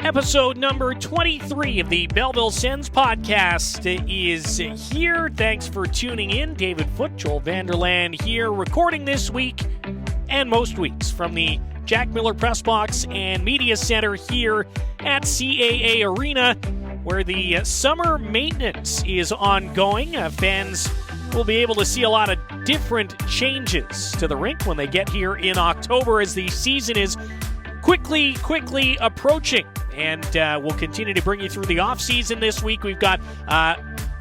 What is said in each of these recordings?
Episode number 23 of the Belleville Sens podcast is here. Thanks for tuning in. David Foote, Joel Vanderlaan here, recording this week and most weeks from the Jack Miller Press Box and Media Center here at CAA Arena, where the summer maintenance is ongoing. Fans will be able to see a lot of different changes to the rink when they get here in October, as the season is quickly approaching. And we'll continue to bring you through the offseason this week. We've got a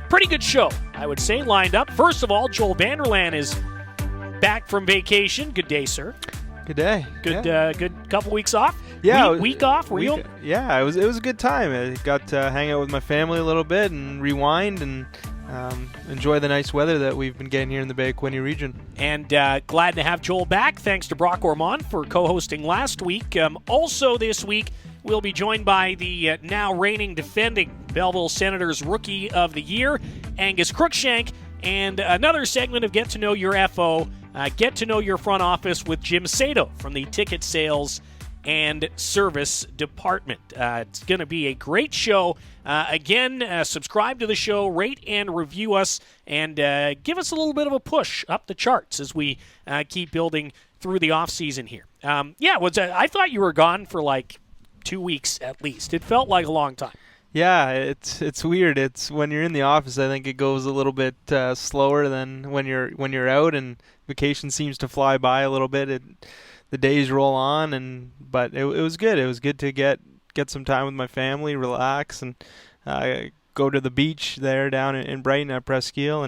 pretty good show, I would say, lined up. First of all, Joel Vanderlaan is back from vacation. Good day, sir. Good day. Good couple weeks off? Yeah. Week off? Yeah, it was a good time. I got to hang out with my family a little bit and rewind and enjoy the nice weather that we've been getting here in the Bay of Quinte region. And glad to have Joel back. Thanks to Brock Ormond for co-hosting last week. Also this week, we'll be joined by the now reigning defending Belleville Senators Rookie of the Year, Angus Cruikshank, and another segment of Get to Know Your FO, Get to Know Your Front Office with Jim Sato from the Ticket Sales and Service Department. It's going to be a great show. Again, subscribe to the show, rate and review us, and give us a little bit of a push up the charts as we keep building through the offseason here. I thought you were gone for like 2 weeks at least. It felt like a long time. Yeah, it's weird. It's when you're in the office, I think it goes a little bit slower than when you're out, and vacation seems to fly by a little bit. The days roll on, but it was good. It was good to get some time with my family, relax, and go to the beach there down in Brighton at Presqu'île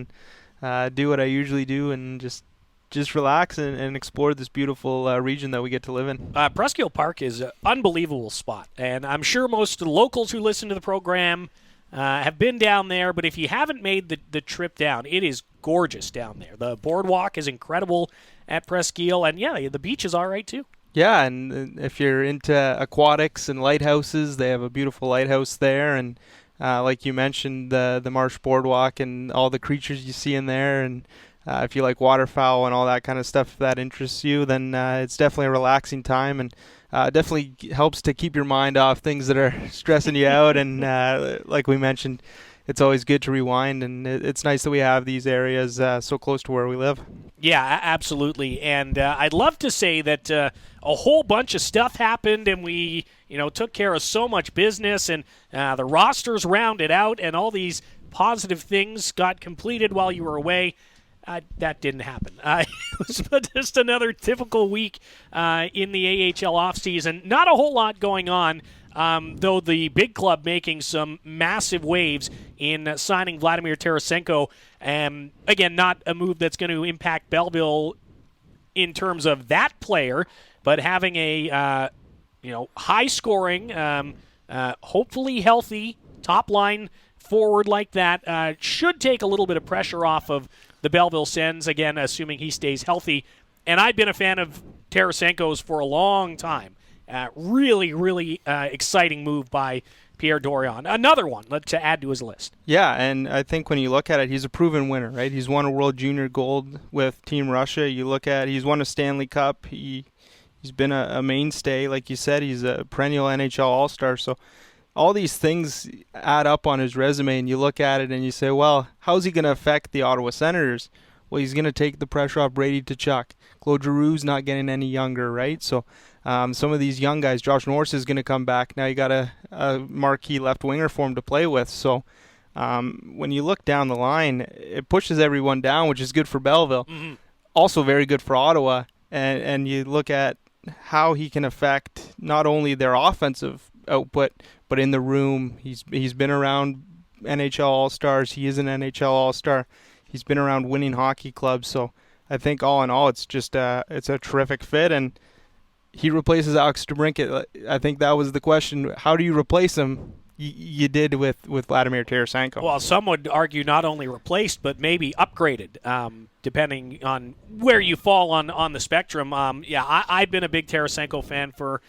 and do what I usually do and just relax and explore this beautiful region that we get to live in. Presqu'île Park is an unbelievable spot, and I'm sure most of the locals who listen to the program have been down there, but if you haven't made the trip down, it is gorgeous down there. The boardwalk is incredible at Presqu'île, and the beach is all right too. Yeah, and if you're into aquatics and lighthouses, they have a beautiful lighthouse there, and like you mentioned, the Marsh Boardwalk and all the creatures you see in there, and if you like waterfowl and all that kind of stuff, if that interests you, then it's definitely a relaxing time, and definitely helps to keep your mind off things that are stressing you out. And like we mentioned, it's always good to rewind, and it's nice that we have these areas so close to where we live. Yeah, absolutely. And I'd love to say that a whole bunch of stuff happened, and we took care of so much business, and the rosters rounded out, and all these positive things got completed while you were away. That didn't happen. It was just another typical week in the AHL offseason. Not a whole lot going on, though the big club making some massive waves in signing Vladimir Tarasenko. Again, not a move that's going to impact Belleville in terms of that player, but having a high-scoring, hopefully healthy top-line forward like that should take a little bit of pressure off of the Belleville Sens, again, assuming he stays healthy. And I've been a fan of Tarasenko's for a long time. Really exciting move by Pierre Dorion. Another one to add to his list. Yeah, and I think when you look at it, he's a proven winner, right? He's won a World Junior Gold with Team Russia. You look at he's won a Stanley Cup. He's been a mainstay. Like you said, he's a perennial NHL All-Star. So all these things add up on his resume, and you look at it and you say, well, how's he going to affect the Ottawa Senators? Well, he's going to take the pressure off Brady Tkachuk. Claude Giroux's not getting any younger, right? So some of these young guys, Josh Norris is going to come back. Now you got a marquee left winger for him to play with. So when you look down the line, it pushes everyone down, which is good for Belleville. Mm-hmm. Also very good for Ottawa. And you look at how he can affect not only their offensive output, but in the room. He's been around NHL All-Stars. He is an NHL All-Star. He's been around winning hockey clubs. So I think all in all, it's just it's a terrific fit. And he replaces Alex DeBrincat. I think that was the question. How do you replace him? You did with Vladimir Tarasenko. Well, some would argue not only replaced, but maybe upgraded, depending on where you fall on the spectrum. I've been a big Tarasenko fan for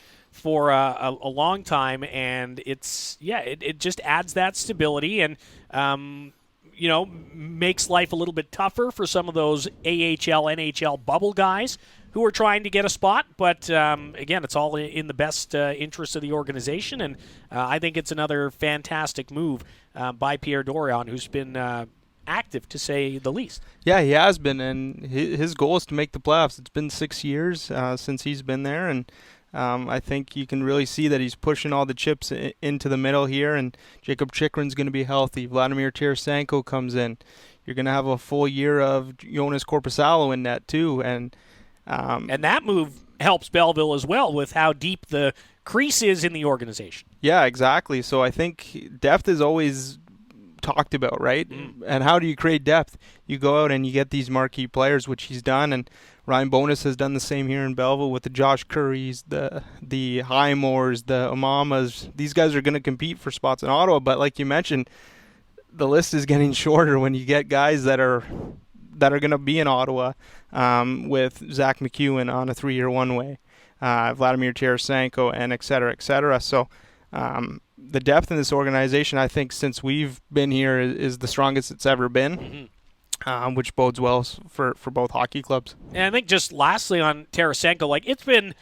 a long time, and it just adds that stability. And makes life a little bit tougher for some of those AHL, NHL bubble guys who are trying to get a spot. But, again, it's all in the best interest of the organization, and I think it's another fantastic move by Pierre Dorion, who's been active, to say the least. Yeah, he has been, and his goal is to make the playoffs. It's been 6 years since he's been there, and I think you can really see that he's pushing all the chips into the middle here, and Jacob Chikrin's going to be healthy. Vladimir Tarasenko comes in. You're going to have a full year of Jonas Korpisalo in net too, and that move helps Belleville as well with how deep the crease is in the organization. Yeah, exactly. So I think depth is always talked about, right? And how do you create depth? You go out and you get these marquee players, which he's done, and Ryan Bonus has done the same here in Belleville with the Josh Currys, the Highmores, the Amamas. These guys are going to compete for spots in Ottawa, but like you mentioned, the list is getting shorter when you get guys that are going to be in Ottawa with Zach McEwen on a 3-year one-way, Vladimir Tarasenko, and et cetera, et cetera. So the depth in this organization, I think, since we've been here is the strongest it's ever been, which bodes well for both hockey clubs. And I think just lastly on Tarasenko, it's been,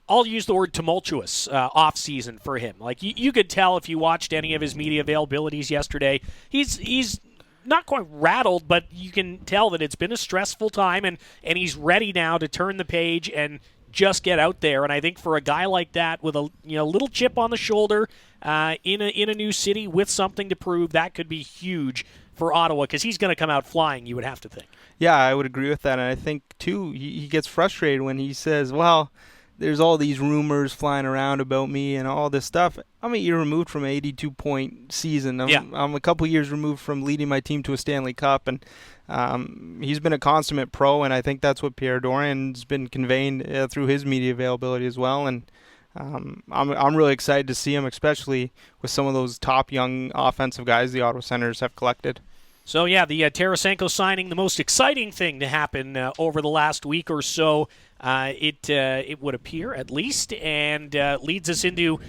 I'll use the word tumultuous off-season for him. You could tell if you watched any of his media availabilities yesterday, he's not quite rattled, but you can tell that it's been a stressful time, and he's ready now to turn the page and just get out there. And I think for a guy like that with a little chip on the shoulder in a new city with something to prove, that could be huge for Ottawa, because he's going to come out flying, you would have to think. Yeah, I would agree with that. And I think, too, he gets frustrated when he says, well, there's all these rumors flying around about me and all this stuff. I'm a year removed from an 82-point season. I'm a couple years removed from leading my team to a Stanley Cup, and he's been a consummate pro, and I think that's what Pierre Dorion's been conveying through his media availability as well. And I'm really excited to see him, especially with some of those top young offensive guys the Ottawa Senators have collected. So, yeah, the Tarasenko signing, the most exciting thing to happen over the last week or so, it would appear, at least, and leads us into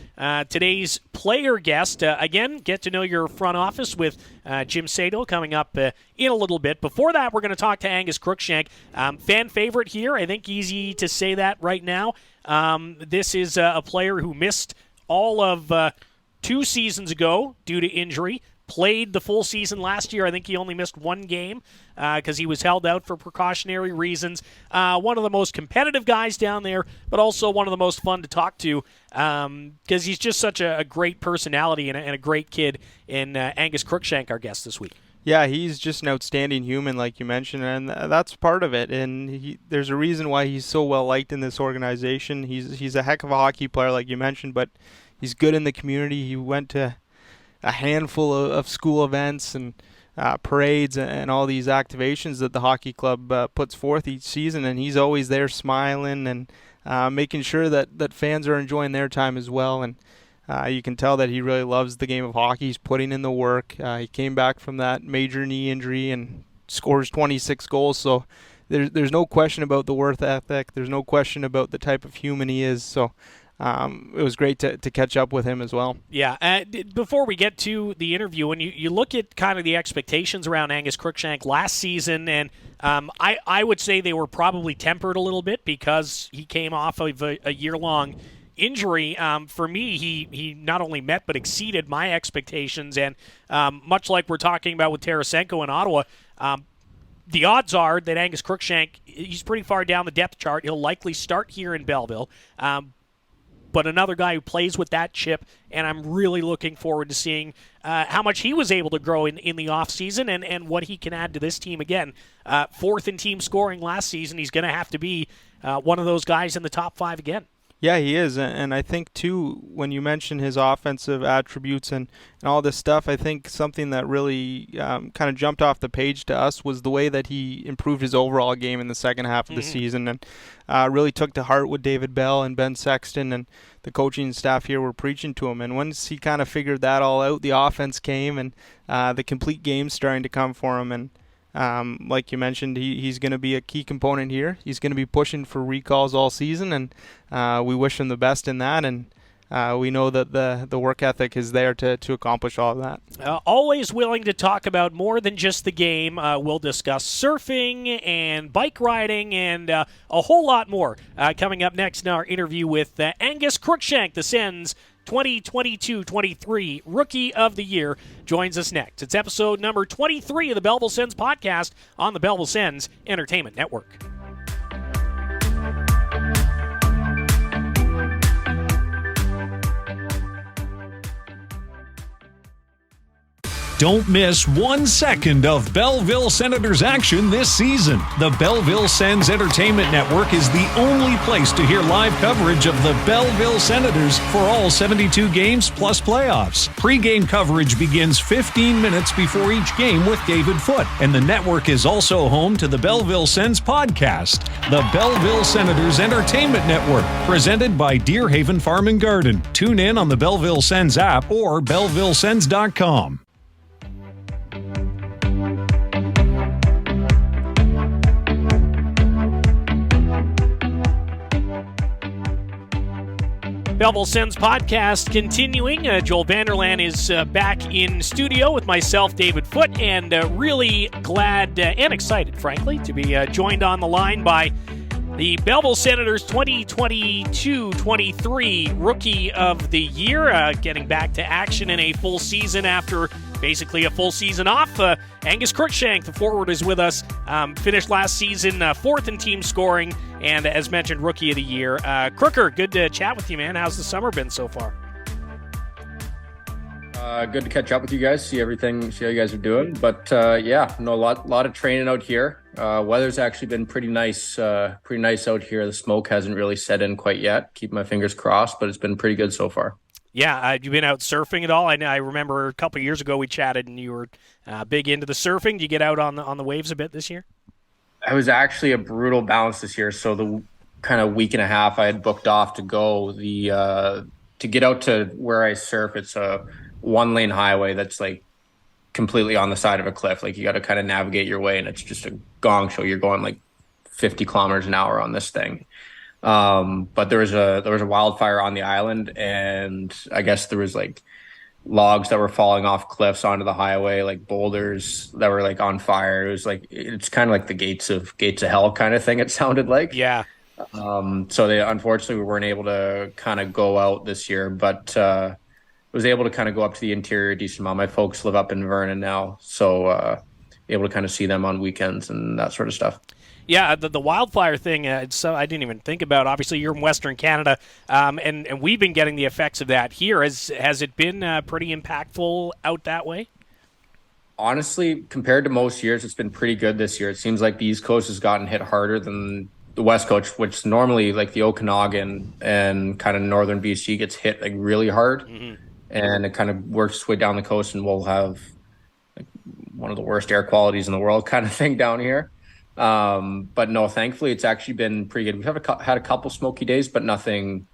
today's player guest. Again, get to know your front office with Jim Sato coming up in a little bit. Before that, we're going to talk to Angus Crookshank, fan favorite here. I think easy to say that right now. This is a player who missed all of 2 seasons ago due to injury. Played the full season last year. I think he only missed 1 game because he was held out for precautionary reasons. One of the most competitive guys down there, but also one of the most fun to talk to because he's just such a great personality and a great kid in Angus Crookshank, our guest this week. Yeah, he's just an outstanding human, like you mentioned, and that's part of it. And there's a reason why he's so well liked in this organization. He's a heck of a hockey player, like you mentioned, but he's good in the community. He went to a handful of school events and parades and all these activations that the hockey club puts forth each season, and he's always there smiling and making sure that fans are enjoying their time as well. And you can tell that he really loves the game of hockey. He's putting in the work. He came back from that major knee injury and scores 26 goals, so there's no question about the work ethic. There's no question about the type of human he is. So it was great to catch up with him as well. Yeah. Before we get to the interview, when you look at kind of the expectations around Angus Crookshank last season, and I would say they were probably tempered a little bit because he came off of a year-long injury. For me, he not only met but exceeded my expectations, and much like we're talking about with Tarasenko in Ottawa, the odds are that Angus Crookshank, he's pretty far down the depth chart. He'll likely start here in Belleville. But another guy who plays with that chip, and I'm really looking forward to seeing how much he was able to grow in the offseason and what he can add to this team. Again, 4th in team scoring last season. He's going to have to be one of those guys in the top 5 again. Yeah, he is, and I think, too, when you mention his offensive attributes and all this stuff, I think something that really kind of jumped off the page to us was the way that he improved his overall game in the second half of the season, and really took to heart what David Bell and Ben Sexton and the coaching staff here were preaching to him. And once he kind of figured that all out, the offense came, and the complete game's starting to come for him, and like you mentioned, he's going to be a key component here. He's going to be pushing for recalls all season, and we wish him the best in that. And we know that the work ethic is there to accomplish all of that. Always willing to talk about more than just the game. We'll discuss surfing and bike riding and a whole lot more coming up next in our interview with Angus Cruikshank, the Sens 2022-23 Rookie of the Year, joins us next. It's episode number 23 of the Belleville Sens podcast on the Belleville Sens Entertainment Network. Don't miss 1 second of Belleville Senators action this season. The Belleville Sens Entertainment Network is the only place to hear live coverage of the Belleville Senators for all 72 games plus playoffs. Pre-game coverage begins 15 minutes before each game with David Foote, and the network is also home to the Belleville Sens podcast, the Belleville Senators Entertainment Network, presented by Deerhaven Farm and Garden. Tune in on the Belleville Sens app or BellevilleSens.com. Belleville Sens podcast continuing. Joel Vanderlaan is back in studio with myself, David Foote, and really glad and excited, frankly, to be joined on the line by the Belleville Senators 2022-23 Rookie of the Year, getting back to action in a full season after basically a full season off. Angus Cruikshank, the forward, is with us. Finished last season fourth in team scoring, and as mentioned, Rookie of the Year. Crooker, good to chat with you, man. How's the summer been so far? Good to catch up with you guys, see how you guys are doing. But a lot of training out here. Weather's actually been pretty nice out here. The smoke hasn't really set in quite yet. Keep my fingers crossed, but it's been pretty good so far. Yeah, you been out surfing at all? I remember a couple of years ago we chatted, and you were big into the surfing. Do you get out on the waves a bit this year? It was actually a brutal bounce this year. So the kind of week and a half I had booked off to go, to get out to where I surf, it's a one-lane highway that's like completely on the side of a cliff. Like you got to kind of navigate your way, and it's just a gong show. You're going like 50 kilometers an hour on this thing. But there was a wildfire on the island, and I guess there was like logs that were falling off cliffs onto the highway, like boulders that were like on fire. It was like, it's kind of like the gates of hell kind of thing, it sounded like. Yeah. So they, unfortunately, we weren't able to kind of go out this year, but was able to kind of go up to the interior a decent amount. My folks live up in Vernon now, so able to kind of see them on weekends and that sort of stuff. Yeah, the wildfire thing, so I didn't even think about. Obviously, you're in Western Canada, and we've been getting the effects of that here. Has it been pretty impactful out that way? Honestly, compared to most years, it's been pretty good this year. It seems like the East Coast has gotten hit harder than the West Coast, which normally like the Okanagan and kind of northern BC gets hit like really hard, and it kind of works its way down the coast, and we'll have like one of the worst air qualities in the world kind of thing down here. But no, thankfully it's actually been pretty good. We've had a couple smoky days, but nothing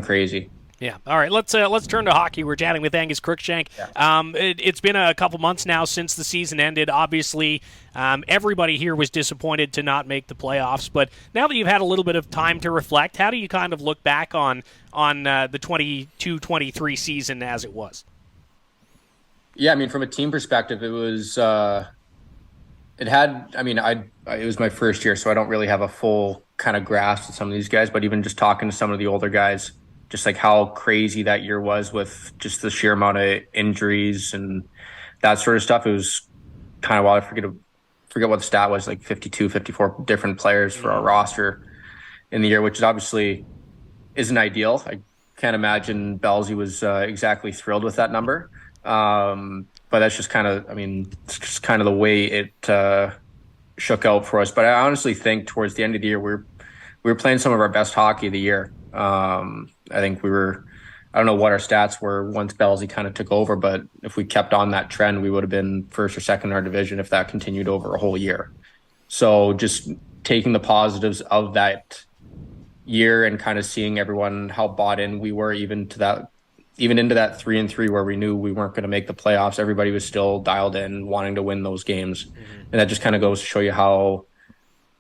crazy. Yeah. All right. Let's turn to hockey. We're chatting with Angus Cruikshank. Yeah. It's been a couple months now since the season ended. Obviously, everybody here was disappointed to not make the playoffs. But now that you've had a little bit of time to reflect, how do you kind of look back on the 22-23 season as it was? Yeah, I mean, from a team perspective, it was. It was my first year, so I don't really have a full kind of grasp of some of these guys. But even just talking to some of the older guys, just like how crazy that year was with just the sheer amount of injuries and that sort of stuff. It was kind of wild. I forget what the stat was, like 52, 54 different players for our roster in the year, which is obviously isn't ideal. I can't imagine Bellsy was exactly thrilled with that number. But that's just kind of, it's just kind of the way it shook out for us. But I honestly think towards the end of the year, we were playing some of our best hockey of the year. I think I don't know what our stats were once Bellsy kind of took over, but if we kept on that trend, we would have been first or second in our division if that continued over a whole year. So just taking the positives of that year and kind of seeing everyone, how bought in we were even into that 3-3 where we knew we weren't going to make the playoffs. Everybody was still dialed in, wanting to win those games. And that just kind of goes to show you how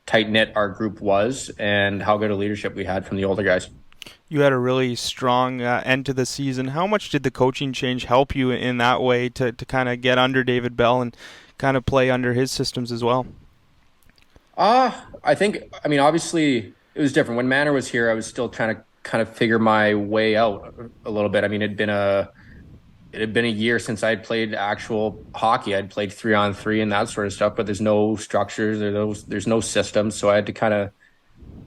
tight-knit our group was and how good a leadership we had from the older guys. You had a really strong end to the season. How much did the coaching change help you in that way to kind of get under David Bell and kind of play under his systems as well? I think, I mean, obviously it was different. When Manor was here, I was still trying to kind of figure my way out a little bit. I mean, it had been a year since I'd played actual hockey. I'd played 3-on-3 and that sort of stuff, but there's no structures, there's no systems. So I had to kind of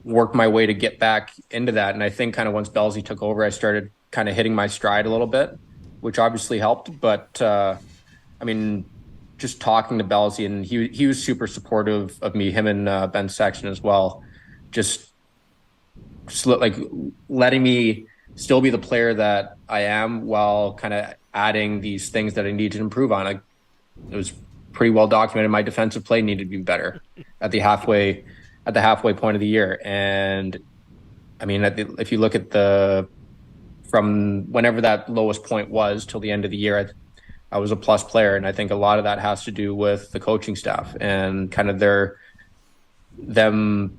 work my way to get back into that. And I think kind of once Bellsy took over, I started kind of hitting my stride a little bit, which obviously helped. But I mean, just talking to Bellsy, and he was super supportive of me, him and Ben Sexton as well. Just like letting me still be the player that I am while kind of adding these things that I need to improve on. It was pretty well documented. My defensive play needed to be better at the halfway point of the year. And I mean, if you look at from whenever that lowest point was till the end of the year, I was a plus player. And I think a lot of that has to do with the coaching staff and kind of them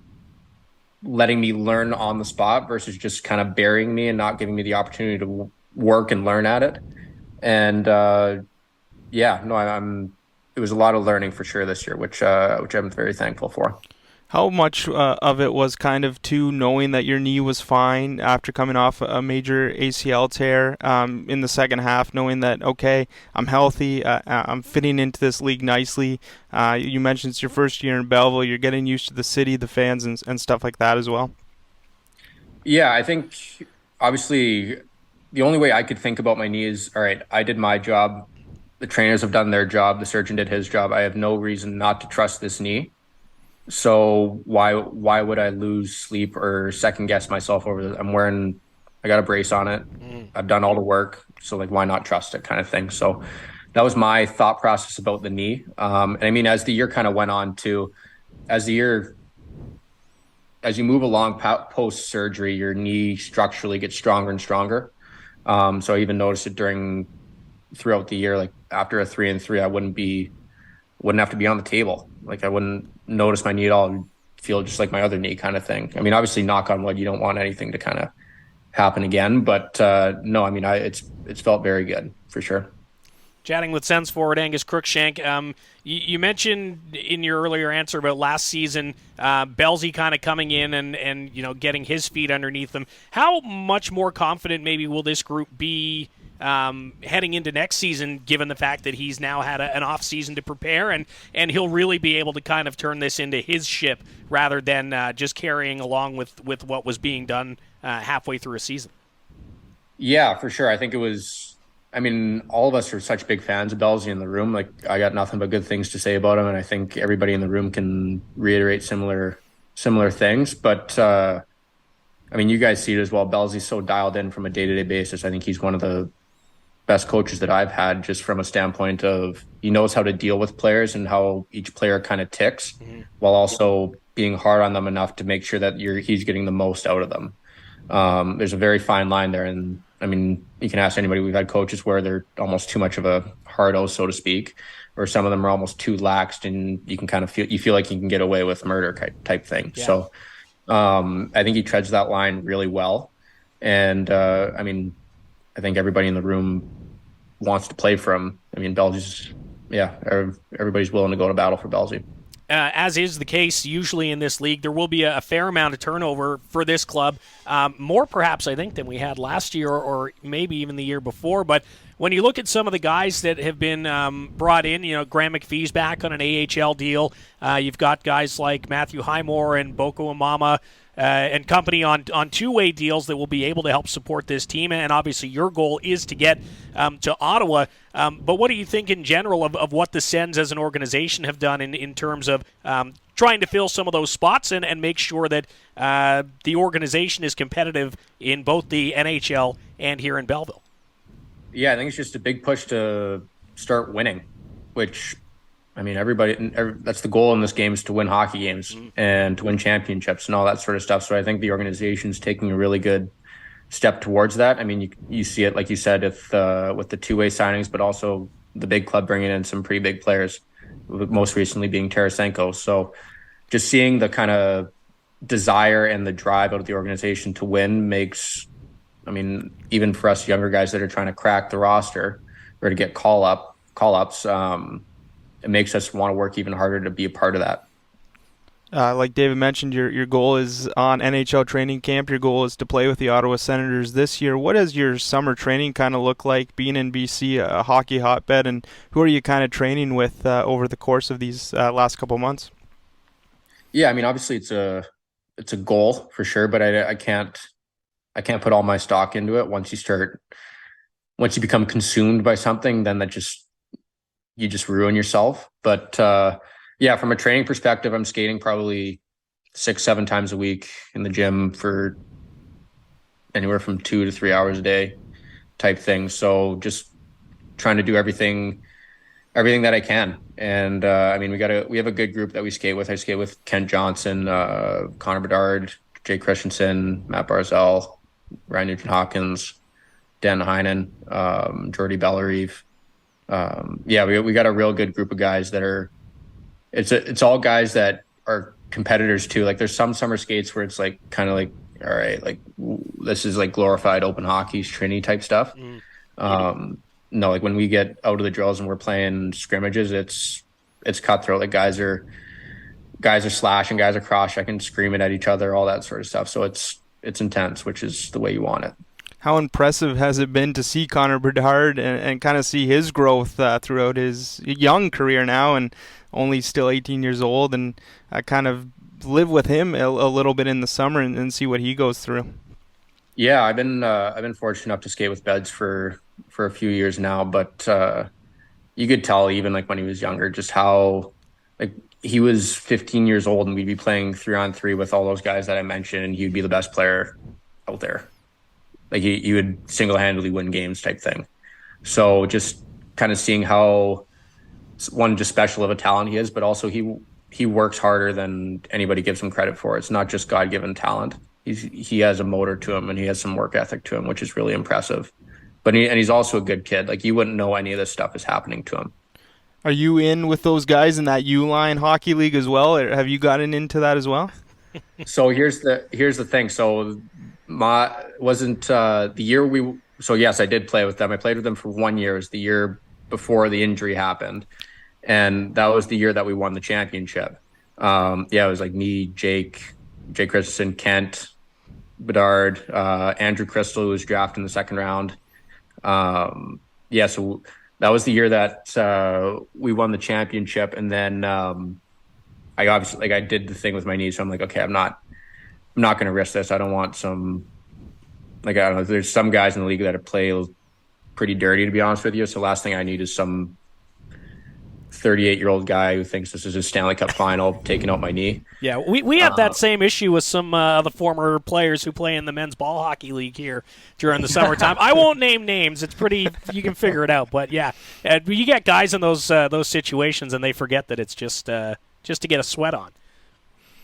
letting me learn on the spot versus just kind of burying me and not giving me the opportunity to work and learn at it. And it was a lot of learning for sure this year, which I'm very thankful for. How much of it was kind of knowing that your knee was fine after coming off a major ACL tear in the second half, knowing that, okay, I'm healthy, I'm fitting into this league nicely. You mentioned it's your first year in Belleville. You're getting used to the city, the fans, and stuff like that as well. Yeah, I think obviously the only way I could think about my knee is, all right, I did my job. The trainers have done their job. The surgeon did his job. I have no reason not to trust this knee. So why would I lose sleep or second guess myself over this? I got a brace on it. I've done all the work. So like, why not trust it kind of thing? So that was my thought process about the knee. And I mean, as the year kind of went on too, as you move along post surgery, your knee structurally gets stronger and stronger. So I even noticed it throughout the year, like after a 3-3, I wouldn't have to be on the table. Like I wouldn't notice my knee at all and feel just like my other knee kind of thing. I mean, obviously knock on wood, you don't want anything to kind of happen again, but no, I mean, it's felt very good for sure. Chatting with Sens forward Angus Crookshank. You mentioned in your earlier answer about last season, Bellsy kind of coming in and getting his feet underneath them. How much more confident maybe will this group be heading into next season, given the fact that he's now had an off season to prepare and he'll really be able to kind of turn this into his ship rather than just carrying along with what was being done halfway through a season? Yeah, for sure. I think all of us are such big fans of Bellsy in the room. Like I got nothing but good things to say about him. And I think everybody in the room can reiterate similar things, but you guys see it as well. Bellsy's so dialed in from a day-to-day basis. I think he's one of the best coaches that I've had, just from a standpoint of he knows how to deal with players and how each player kind of ticks, while also being hard on them enough to make sure that he's getting the most out of them. There's a very fine line there, and I mean, you can ask anybody. We've had coaches where they're almost too much of a hard-o, so to speak, or some of them are almost too laxed, and you can kind of feel like you can get away with murder type thing. Yeah. So I think he treads that line really well, and I think everybody in the room wants to play for him. I mean, everybody's willing to go to battle for Bellsy. As is the case usually in this league, there will be a fair amount of turnover for this club. More perhaps, I think, than we had last year or maybe even the year before. But when you look at some of the guys that have been brought in, Graham McPhee's back on an AHL deal. You've got guys like Matthew Highmore and Boko Amama and company on two-way deals that will be able to help support this team. And obviously your goal is to get to Ottawa. But what do you think in general of what the Sens as an organization have done in terms of trying to fill some of those spots and make sure that the organization is competitive in both the NHL and here in Belleville? Yeah, I think it's just a big push to start winning, which, I mean, that's the goal in this game, is to win hockey games and to win championships and all that sort of stuff. So I think the organization's taking a really good step towards that. I mean, you see it, like you said, with the two-way signings, but also the big club bringing in some pretty big players, most recently being Tarasenko. So just seeing the kind of desire and the drive out of the organization to win makes, I mean, even for us younger guys that are trying to crack the roster or to get call-ups, it makes us want to work even harder to be a part of that. Like David mentioned, your goal is on NHL training camp. Your goal is to play with the Ottawa Senators this year. What does your summer training kind of look like, being in BC, a hockey hotbed, and who are you kind of training with over the course of these last couple months? Yeah, I mean, obviously it's a goal for sure, but I can't put all my stock into it. Once you become consumed by something, then you just ruin yourself. But yeah, from a training perspective, I'm skating probably 6-7 times a week in the gym for anywhere from 2 to 3 hours a day type thing. So just trying to do everything that I can. And I mean, we have a good group that we skate with. I skate with Kent Johnson, Connor Bedard, Jay Christensen, Matt Barzell, Ryan Nugent-Hopkins, Dan Heinen, Jordy Bellerive. Yeah, we got a real good group of guys that are. It's all guys that are competitors too. Like there's some summer skates where it's like kind of like, all right, like this is like glorified open hockey, Trinity type stuff. No, like when we get out of the drills and we're playing scrimmages, it's cutthroat. Like guys are slashing, guys are cross-checking, screaming at each other, all that sort of stuff. So it's intense, which is the way you want it. How impressive has it been to see Connor Bedard and kind of see his growth throughout his young career now, and only still 18 years old, and kind of live with him a little bit in the summer and see what he goes through? Yeah, I've been fortunate enough to skate with Beds for a few years now, but you could tell even like when he was younger, just how like he was 15 years old and we'd be playing 3-on-3 with all those guys that I mentioned, and he'd be the best player out there. Like he would single-handedly win games type thing. So just kind of seeing how one, just special of a talent he is, but also he works harder than anybody gives him credit for. It's not just God-given talent. He has a motor to him and he has some work ethic to him, which is really impressive. But he's also a good kid. Like you wouldn't know any of this stuff is happening to him. Are you in with those guys in that U-Line hockey league as well? Or have you gotten into that as well? So here's the thing. So the year so yes, I did play with them. I played with them for 1 year. It was the year before the injury happened. And that was the year that we won the championship. Yeah, it was like me, Jay Christensen, Kent, Bedard, Andrew Crystal, who was drafted in the second round. Yeah, so that was the year that we won the championship. And then I obviously, like, I did the thing with my knee, so I'm like, okay, I'm not going to risk this. I don't want some, like, I don't know, there's some guys in the league that play pretty dirty, to be honest with you. So last thing I need is some 38-year-old guy who thinks this is his Stanley Cup final taking out my knee. Yeah, we have that same issue with some of the former players who play in the men's ball hockey league here during the summertime. I won't name names. It's pretty, you can figure it out. But yeah, you get guys in those situations and they forget that it's just to get a sweat on.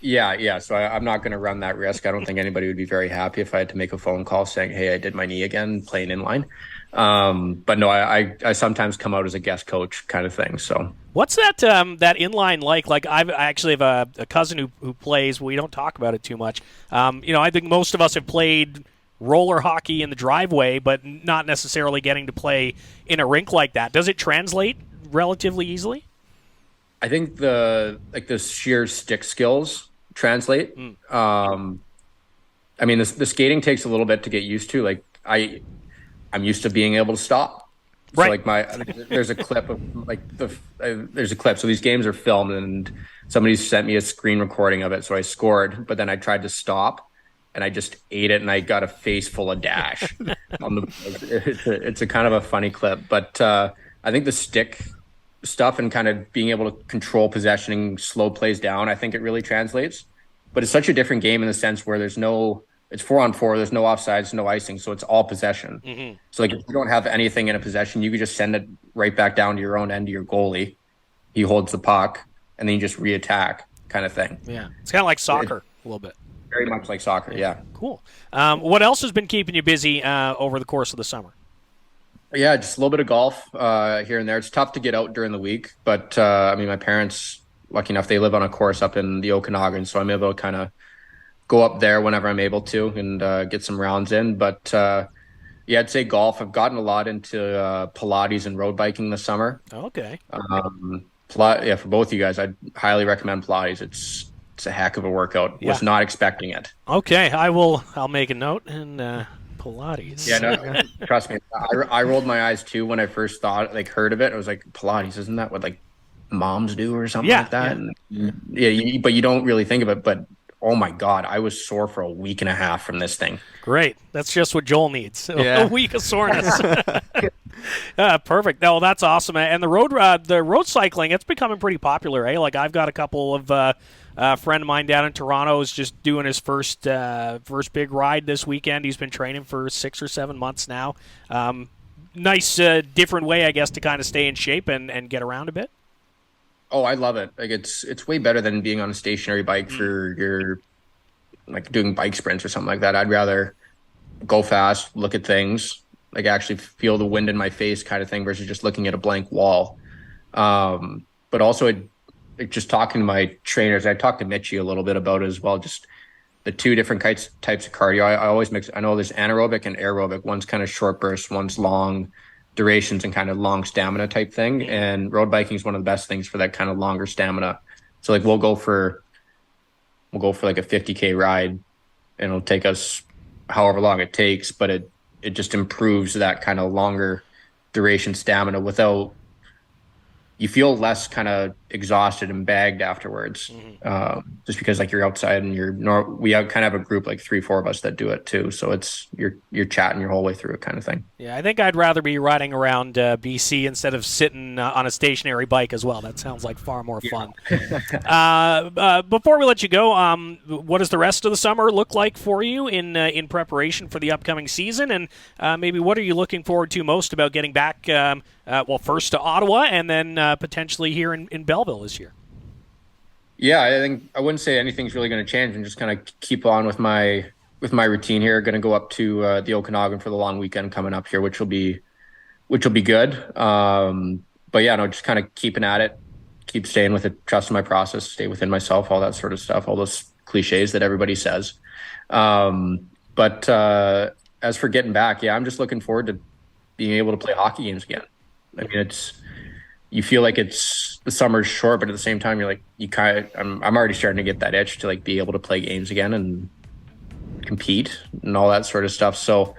Yeah. So I'm not going to run that risk. I don't think anybody would be very happy if I had to make a phone call saying, hey, I did my knee again playing inline. But no, I sometimes come out as a guest coach kind of thing. So what's that inline like? Like I actually have a cousin who plays. We don't talk about it too much. I think most of us have played roller hockey in the driveway, but not necessarily getting to play in a rink like that. Does it translate relatively easily? I think the sheer stick skills translate. I mean, the skating takes a little bit to get used to. Like I'm used to being able to stop. Right. So there's a clip of there's a clip. So these games are filmed and somebody sent me a screen recording of it. So I scored, but then I tried to stop and I just ate it and I got a face full of dash. It's a kind of a funny clip, but I think the stick stuff and kind of being able to control possession and slow plays down, I think it really translates. But it's such a different game in the sense where it's 4-on-4, there's no offsides, no icing, so it's all possession. Mm-hmm. So like if you don't have anything in a possession, you could just send it right back down to your own end to your goalie. He holds the puck, and then you just re-attack kind of thing. Yeah, it's kind of like soccer a little bit. Very much like soccer, yeah. Cool. What else has been keeping you busy over the course of the summer? Yeah, just a little bit of golf here and there. It's tough to get out during the week, but I mean, my parents, lucky enough, they live on a course up in the Okanagan, so I'm able to kind of go up there whenever I'm able to and get some rounds in. But yeah, I'd say golf. I've gotten a lot into Pilates and road biking this summer. Okay. For both of you guys, I'd highly recommend Pilates. It's a heck of a workout. Was not expecting it. Okay, I'll make a note and Pilates. Yeah, no, trust me. I rolled my eyes too when I first heard of it. I was like, Pilates, isn't that what like moms do or something like that? And, but you don't really think of it. But oh my God, I was sore for a week and a half from this thing. Great. That's just what Joel needs. A week of soreness. Perfect. No, that's awesome. And the road cycling, it's becoming pretty popular, eh? Like I've got a couple of a friend of mine down in Toronto is just doing his first big ride this weekend. He's been training for 6 or 7 months now. Nice different way, I guess, to kind of stay in shape and get around a bit. Oh, I love it. Like it's way better than being on a stationary bike for your like doing bike sprints or something like that. I'd rather go fast, look at things, like actually feel the wind in my face kind of thing versus just looking at a blank wall. But also just talking to my trainers, I talked to Mitchie a little bit about it as well, just the two different types of cardio. I always mix, I know there's anaerobic and aerobic. One's kind of short bursts, one's long durations and kind of long stamina type thing. And road biking is one of the best things for that kind of longer stamina. So like we'll go for like a 50K ride and it'll take us however long it takes, but it just improves that kind of longer duration stamina without, you feel less kind of exhausted and bagged afterwards. Just because like you're outside and we kind of have a group, like 3-4 of us that do it too. So it's, you're chatting your whole way through it kind of thing. Yeah. I think I'd rather be riding around BC instead of sitting on a stationary bike as well. That sounds like far more fun. Before we let you go, what does the rest of the summer look like for you in preparation for the upcoming season? And maybe what are you looking forward to most about getting back, first to Ottawa and then potentially here in Belleville this year? Yeah, I think I wouldn't say anything's really going to change and just kind of keep on with my routine here. Going to go up to the Okanagan for the long weekend coming up here, which will be good. But yeah, no, just kind of keeping at it, keep staying with it, trusting my process, stay within myself, all that sort of stuff, all those cliches that everybody says. But as for getting back, yeah, I'm just looking forward to being able to play hockey games again. I mean, you feel like the summer's short, but at the same time, you're like, I'm already starting to get that itch to like be able to play games again and compete and all that sort of stuff. So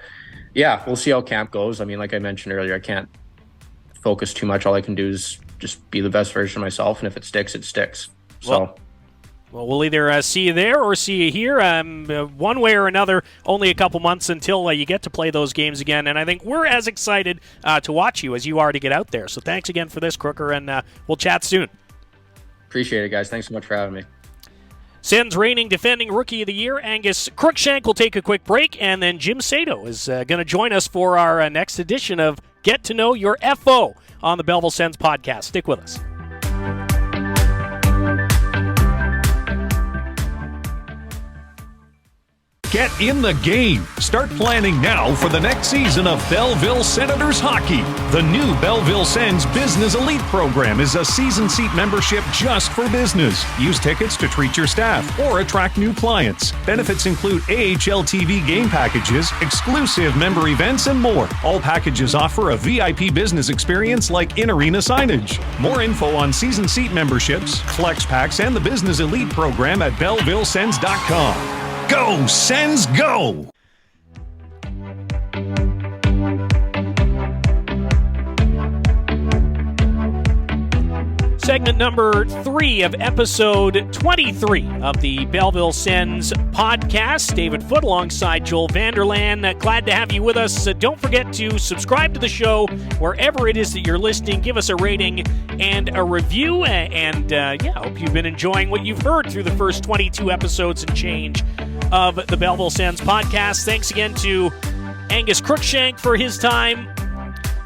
yeah, we'll see how camp goes. I mean, like I mentioned earlier, I can't focus too much. All I can do is just be the best version of myself. And if it sticks, it sticks. So. Well, we'll either see you there or see you here. One way or another, only a couple months until you get to play those games again. And I think we're as excited to watch you as you are to get out there. So thanks again for this, Crooker, and we'll chat soon. Appreciate it, guys. Thanks so much for having me. Sens reigning defending Rookie of the Year, Angus Crookshank, will take a quick break, and then Jim Sato is going to join us for our next edition of Get to Know Your FO on the Belleville Sens podcast. Stick with us. Get in the game. Start planning now for the next season of Belleville Senators hockey. The new Belleville Sens Business Elite program is a season seat membership just for business. Use tickets to treat your staff or attract new clients. Benefits include AHL TV game packages, exclusive member events, and more. All packages offer a VIP business experience like in-arena signage. More info on season seat memberships, flex packs, and the Business Elite program at BellevilleSens.com. Go, Sens, go! Segment number 3 of episode 23 of the Belleville Sens podcast. David Foote alongside Joel Vanderlaan. Glad to have you with us. Don't forget to subscribe to the show wherever it is that you're listening. Give us a rating and a review. And I hope you've been enjoying what you've heard through the first 22 episodes and change of the Belleville Sens podcast. Thanks again to Angus Crookshank for his time.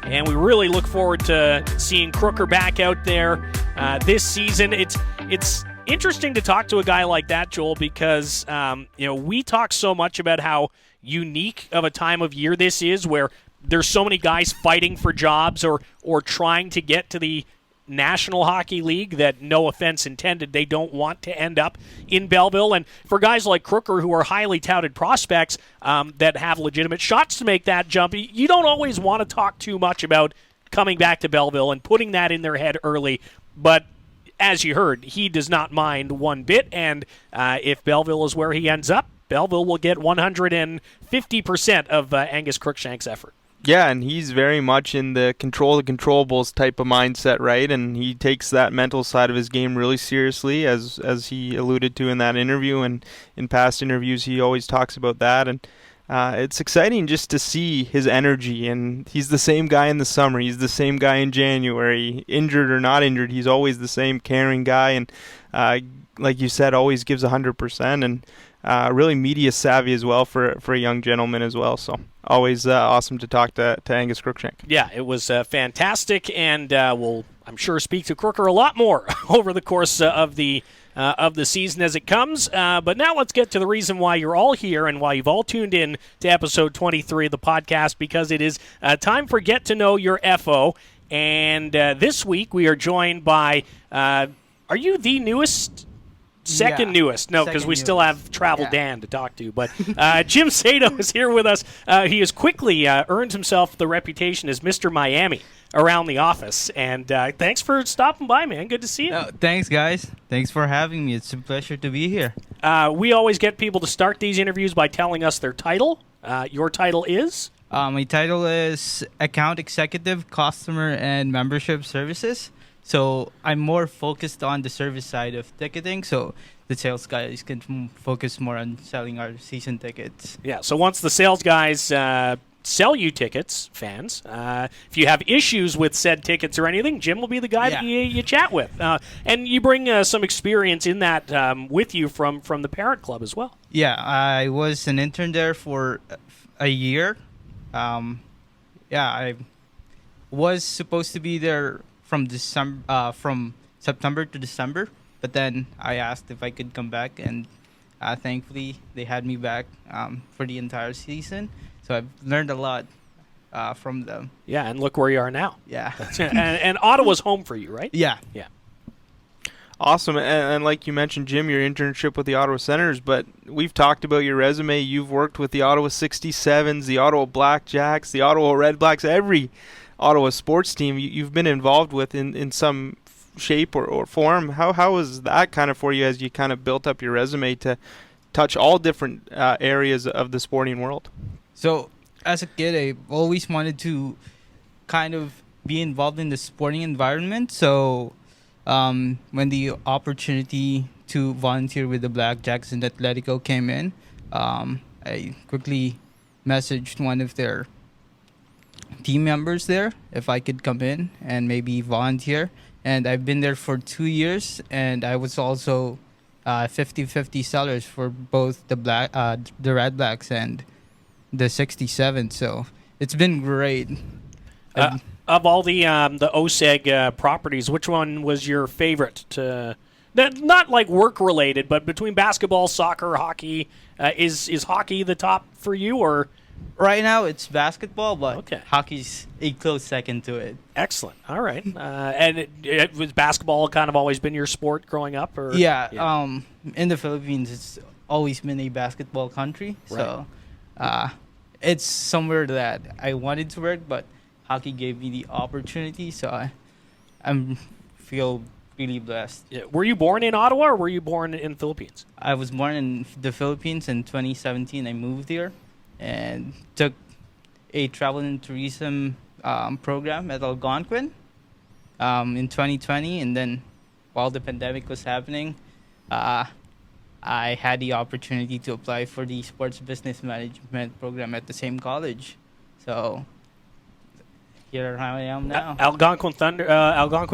And we really look forward to seeing Crooker back out there this season. It's interesting to talk to a guy like that, Joel, because we talk so much about how unique of a time of year this is, where there's so many guys fighting for jobs or trying to get to the National Hockey League that, no offense intended, they don't want to end up in Belleville. And for guys like Crooker, who are highly touted prospects that have legitimate shots to make that jump, you don't always want to talk too much about coming back to Belleville and putting that in their head early. But as you heard, he does not mind one bit, and if Belleville is where he ends up, Belleville will get 150% of Angus Cruikshank's effort. Yeah, and he's very much in the control the controllables type of mindset, right? And he takes that mental side of his game really seriously, as he alluded to in that interview, and in past interviews he always talks about that. And it's exciting just to see his energy, and he's the same guy in the summer, he's the same guy in January, injured or not injured, he's always the same caring guy, and like you said, always gives 100%, and really media savvy as well for a young gentleman as well. So always awesome to talk to Angus Cruikshank. Yeah, it was fantastic, and we'll, I'm sure, speak to Crooker a lot more over the course of the season as it comes. But now let's get to the reason why you're all here and why you've all tuned in to episode 23 of the podcast, because it is time for Get to Know Your FO. And this week we are joined by, are you the newest? Second newest. No, because we still have Travel Dan to talk to. But Jim Sato is here with us. He has quickly earned himself the reputation as Mr. Miami around the office. And thanks for stopping by, man. Good to see you. Thanks, guys. Thanks for having me. It's a pleasure to be here. We always get people to start these interviews by telling us their title. Your title is? My title is Account Executive, Customer and Membership Services. So I'm more focused on the service side of ticketing, so the sales guys can focus more on selling our season tickets. Yeah, so once the sales guys sell you tickets, fans, if you have issues with said tickets or anything, Jim will be the guy that you chat with. And you bring some experience in that with you from the parent club as well. Yeah, I was an intern there for a year. I was supposed to be there from September to December, but then I asked if I could come back, and thankfully they had me back for the entire season. So I've learned a lot from them. Yeah, and look where you are now. Yeah. and Ottawa's home for you, right? Yeah. Yeah. Awesome. And like you mentioned, Jim, your internship with the Ottawa Senators, but we've talked about your resume. You've worked with the Ottawa 67s, the Ottawa Blackjacks, the Ottawa Red Blacks, every Ottawa sports team you've been involved with in some shape or form. How was that kind of for you as you kind of built up your resume to touch all different areas of the sporting world? So as a kid, I always wanted to kind of be involved in the sporting environment. So when the opportunity to volunteer with the Blackjacks and Atletico came in, I quickly messaged one of their team members there if I could come in and maybe volunteer. And I've been there for 2 years, and I was also 50-50 sellers for both the Red Blacks and the 67. So it's been great. Of all the OSEG properties, which one was your favorite? Not like work related, but between basketball, soccer, hockey, is hockey the top for you, or? Right now it's basketball, but hockey's a close second to it. Excellent. All right. And it was basketball kind of always been your sport growing up, or? Yeah. In the Philippines, it's always been a basketball country, so it's somewhere that I wanted to work, but hockey gave me the opportunity, so I feel really blessed. Yeah. Were you born in Ottawa, or were you born in the Philippines? I was born in the Philippines. In 2017, I moved here and took a travel and tourism program at Algonquin in 2020. And then while the pandemic was happening, I had the opportunity to apply for the sports business management program at the same college. So here I am now. Algonquin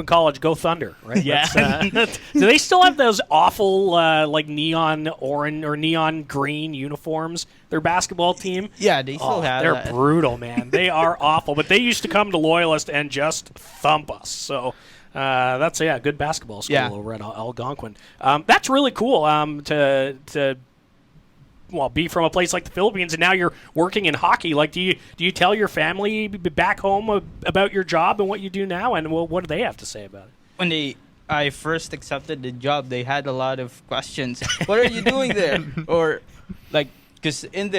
College, go Thunder, right? Yeah. Do they still have those awful like neon orange or neon green uniforms, their basketball team? Yeah, they still have they're that. brutal, man. They are awful, but they used to come to Loyalist and just thump us. So that's a good basketball school over at Algonquin. That's really cool to be from a place like the Philippines, and now you're working in hockey. Like, do you tell your family back home about your job and what you do now, and what do they have to say about it? when I first accepted the job, they had a lot of questions. What are you doing there? Or like, because in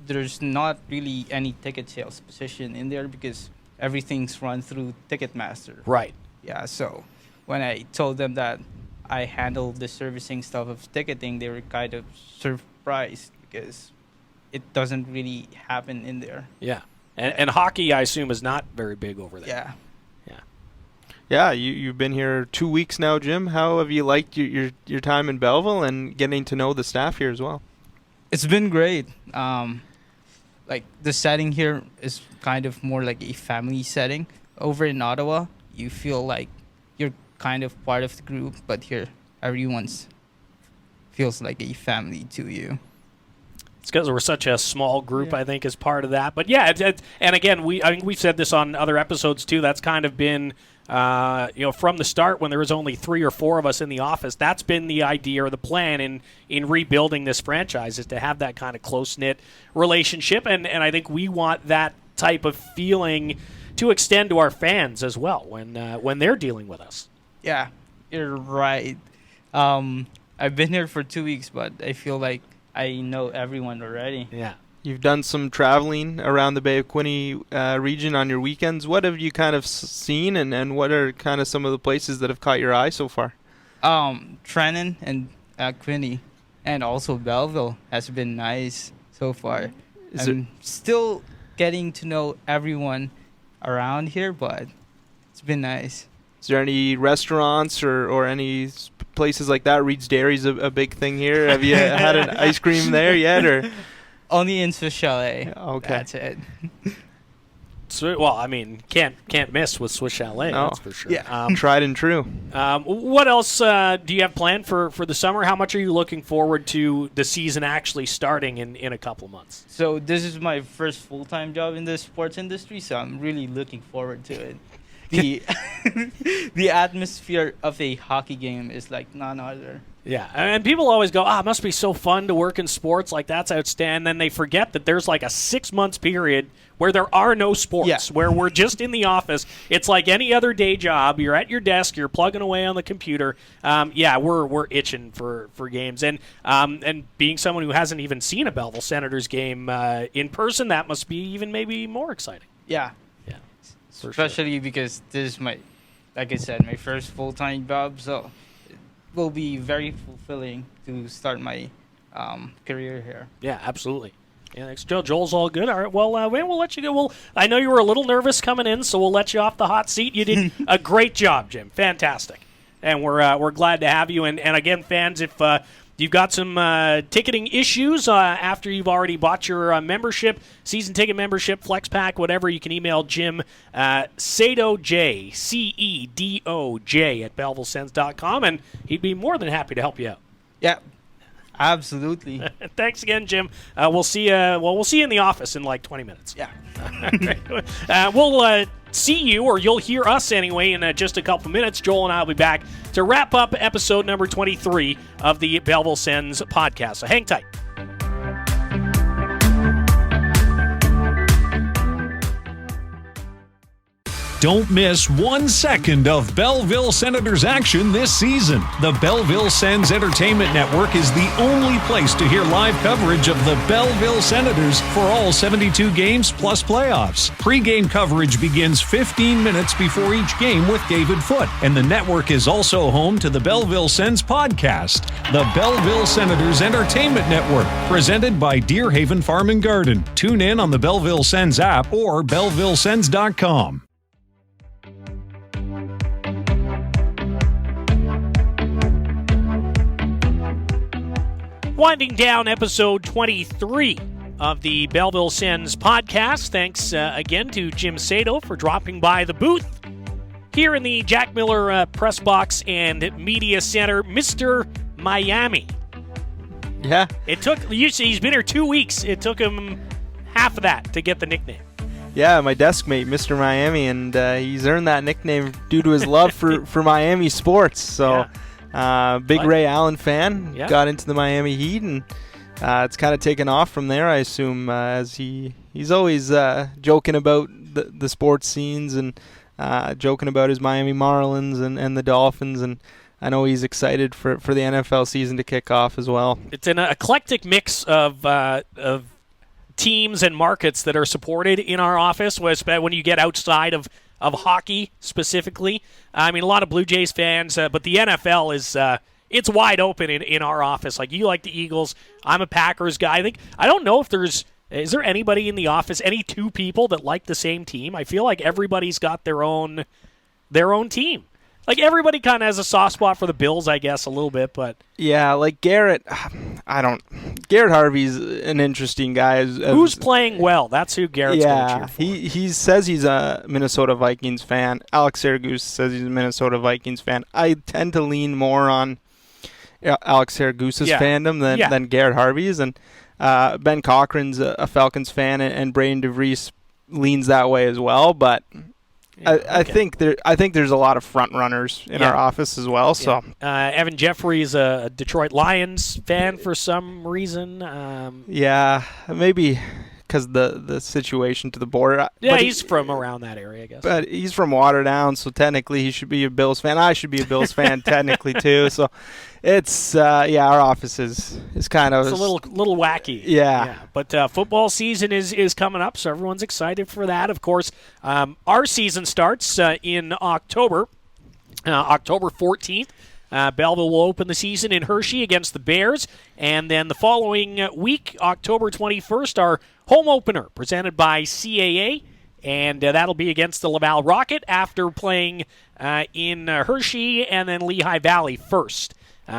there's not really any ticket sales position in there because everything's run through Ticketmaster. Right. Yeah, so when I told them that I handled the servicing stuff of ticketing, they were kind of surprised because it doesn't really happen in there. Yeah. And hockey, I assume, is not very big over there. Yeah. Yeah, you've been here 2 weeks now, Jim. How have you liked your time in Belleville and getting to know the staff here as well? It's been great. Like the setting here is kind of more like a family setting. Over in Ottawa, you feel like you're kind of part of the group, but here everyone's feels like a family to you. It's because we're such a small group, I think, is part of that. But yeah, and again, I think we've said this on other episodes too. That's kind of been, from the start when there was only 3 or 4 of us in the office. That's been the idea or the plan in rebuilding this franchise, is to have that kind of close knit relationship, and I think we want that type of feeling to extend to our fans as well when they're dealing with us. Yeah, you're right. I've been here for 2 weeks, but I feel like I know everyone already. Yeah. You've done some traveling around the Bay of Quinte region on your weekends. What have you kind of seen, and what are kind of some of the places that have caught your eye so far? Trenton and Quinte, and also Belleville has been nice so far. I'm still getting to know everyone around here, but it's been nice. Is there any restaurants or any places like that? Reed's Dairy's a big thing here. Have you had an ice cream there yet, or? Only in Swiss Chalet. Okay. That's it. Well, I mean, can't miss with Swiss Chalet, that's for sure. Yeah. Tried and true. What else do you have planned for the summer? How much are you looking forward to the season actually starting in a couple of months? So this is my first full-time job in the sports industry, so I'm really looking forward to it. The atmosphere of a hockey game is like none other. Yeah, and people always go, it must be so fun to work in sports. Like, that's outstanding. Then they forget that there's like a 6 months period where there are no sports, where we're just in the office. It's like any other day job. You're at your desk. You're plugging away on the computer. We're itching for games. And being someone who hasn't even seen a Belleville Senators game in person, that must be even maybe more exciting. Yeah. Especially because this is like I said, my first full-time job, so it will be very fulfilling to start my career here. Yeah, absolutely. Yeah, thanks, Joe. Joel's all good. All right, well, we'll let you go. Well, I know you were a little nervous coming in, so we'll let you off the hot seat. You did a great job, Jim. Fantastic. And we're glad to have you. And again, fans, if you've got some ticketing issues after you've already bought your membership, season ticket membership, flex pack, whatever, you can email Jim Cedoj, CEDOJ at BellevilleSens.com, and he'd be more than happy to help you out. Yeah, absolutely. Thanks again, Jim. We'll see you. We'll see you in the office in like 20 minutes. Yeah. We'll see you, or you'll hear us anyway, in just a couple minutes. Joel and I will be back to wrap up episode number 23 of the Belleville Sens podcast. So hang tight. Don't miss 1 second of Belleville Senators action this season. The Belleville Sens Entertainment Network is the only place to hear live coverage of the Belleville Senators for all 72 games plus playoffs. Pre-game coverage begins 15 minutes before each game with David Foote, and the network is also home to the Belleville Sens podcast, the Belleville Senators Entertainment Network, presented by Deerhaven Farm and Garden. Tune in on the Belleville Sens app or BellevilleSens.com. Winding down episode 23 of the Belleville Sens podcast. Thanks again to Jim Cedoj for dropping by the booth here in the Jack Miller Press Box and Media Center. Mr. Miami. Yeah. He's been here 2 weeks. It took him half of that to get the nickname. Yeah, my desk mate, Mr. Miami, and he's earned that nickname due to his love for Miami sports. So. Yeah. Big Ray Allen fan, got into the Miami Heat, and it's kind of taken off from there, I assume, as he's always joking about the sports scenes and joking about his Miami Marlins and the Dolphins, and I know he's excited for the NFL season to kick off as well. It's an eclectic mix of teams and markets that are supported in our office, when you get outside of hockey specifically. I mean, a lot of Blue Jays fans, but the NFL is it's wide open in our office. Like, you like the Eagles, I'm a Packers guy. I don't know if is there anybody in the office, any two people that like the same team? I feel like everybody's got their own team. Like, everybody kind of has a soft spot for the Bills, I guess, a little bit, but... Yeah, like Garrett, Garrett Harvey's an interesting guy. Who's playing well? That's who Garrett's going to cheer for. He says he's a Minnesota Vikings fan. Alex Saragus says he's a Minnesota Vikings fan. I tend to lean more on Alex Saragus's fandom than Garrett Harvey's, and Ben Cochran's a Falcons fan, and Braden DeVries leans that way as well, but... I think there's a lot of front runners in our office as well. So Evan Jeffrey is a Detroit Lions fan for some reason. Maybe because the situation to the border. Yeah, he's from around that area, I guess. But he's from Waterdown, so technically he should be a Bills fan. I should be a Bills fan technically too. So it's our office is kind of a little wacky. Yeah. But football season is coming up, so everyone's excited for that. Of course, our season starts in October 14th. Belleville will open the season in Hershey against the Bears, and then the following week, October 21st, our home opener presented by CAA, and that'll be against the Laval Rocket after playing in Hershey and then Lehigh Valley first.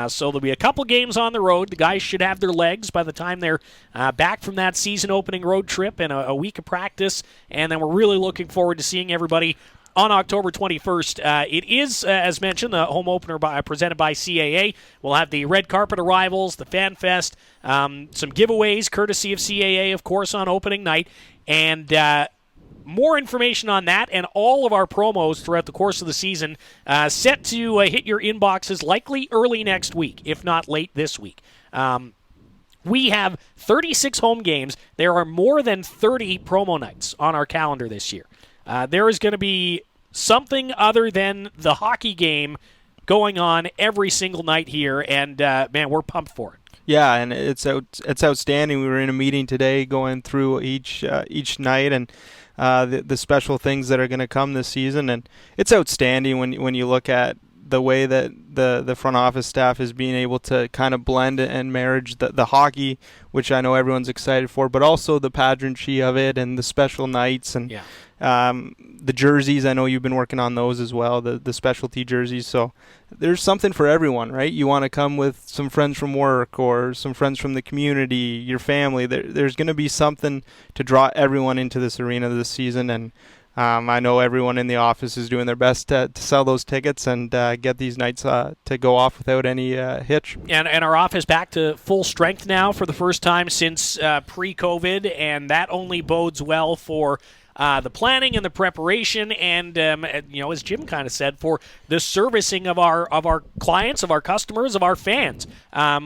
So there'll be a couple games on the road. The guys should have their legs by the time they're back from that season-opening road trip and a week of practice, and then we're really looking forward to seeing everybody on October 21st. It is, as mentioned, the home opener presented by CAA. We'll have the red carpet arrivals, the Fan Fest, some giveaways courtesy of CAA, of course, on opening night, and more information on that and all of our promos throughout the course of the season set to hit your inboxes likely early next week, if not late this week. We have 36 home games. There are more than 30 promo nights on our calendar this year. There is going to be something other than the hockey game going on every single night here, and man, we're pumped for it. Yeah, and it's outstanding. We were in a meeting today going through each night and the special things that are going to come this season, and it's outstanding when you look at the way that the front office staff is being able to kind of blend and marriage the hockey, which I know everyone's excited for, but also the pageantry of it and the special nights and the jerseys. I know you've been working on those as well, the specialty jerseys. So there's something for everyone, right? You want to come with some friends from work or some friends from the community, your family. There's going to be something to draw everyone into this arena this season, and I know everyone in the office is doing their best to sell those tickets and get these nights to go off without any hitch. And our office back to full strength now for the first time since pre-COVID, and that only bodes well for the planning and the preparation, and as Jim kind of said, for the servicing of our clients, of our customers, of our fans.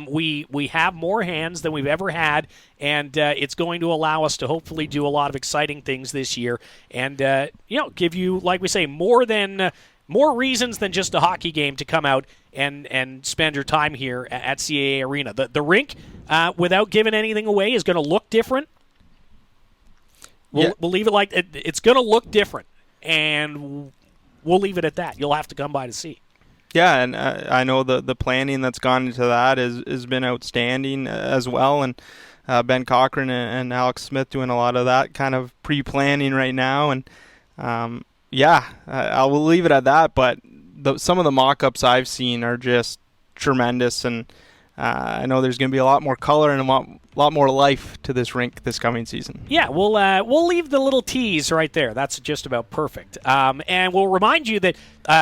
We have more hands than we've ever had, and it's going to allow us to hopefully do a lot of exciting things this year, and give you, like we say, more reasons than just a hockey game to come out and spend your time here at CAA Arena. The rink, without giving anything away, is going to look different. We'll leave it like it's going to look different, and we'll leave it at that. You'll have to come by to see. Yeah, and I know the planning that's gone into that has been outstanding as well, and Ben Cochran and Alex Smith doing a lot of that kind of pre-planning right now, and I will leave it at that. But some of the mock-ups I've seen are just tremendous, and I know there's going to be a lot more color and a lot more life to this rink this coming season. Yeah, we'll leave the little tease right there. That's just about perfect. And we'll remind you that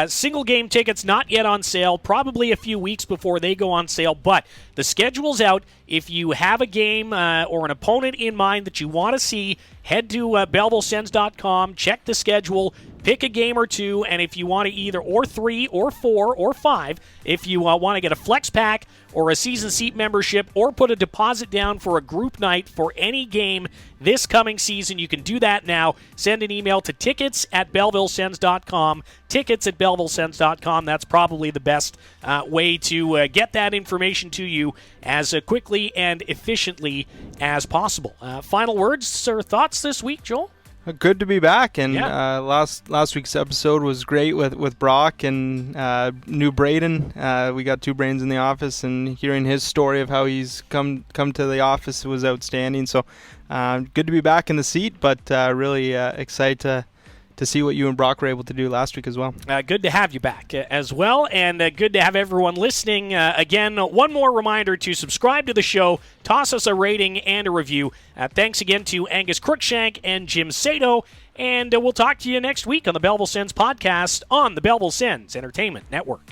single game tickets not yet on sale, probably a few weeks before they go on sale, but the schedule's out. If you have a game or an opponent in mind that you want to see, head to BellevilleSens.com, check the schedule, pick a game or two, and if you want to either, or 3 or 4 or 5, if you want to get a flex pack or a season seat membership or put a deposit down for a group night for any game this coming season, you can do that now. Send an email to tickets@bellevillesens.com. Tickets@bellevillesens.com. That's probably the best way to get that information to you as quickly and efficiently as possible. Final words or thoughts this week, Joel? Good to be back, and Yeah. last week's episode was great with Brock and new Braden. We got 2 brains in the office, and hearing his story of how he's come to the office was outstanding. So good to be back in the seat, but really excited to see what you and Brock were able to do last week as well. Good to have you back as well, and good to have everyone listening. Again, one more reminder to subscribe to the show, toss us a rating and a review. Thanks again to Angus Cruikshank and Jim Sato, and we'll talk to you next week on the Belleville Sens podcast on the Belleville Sens Entertainment Network.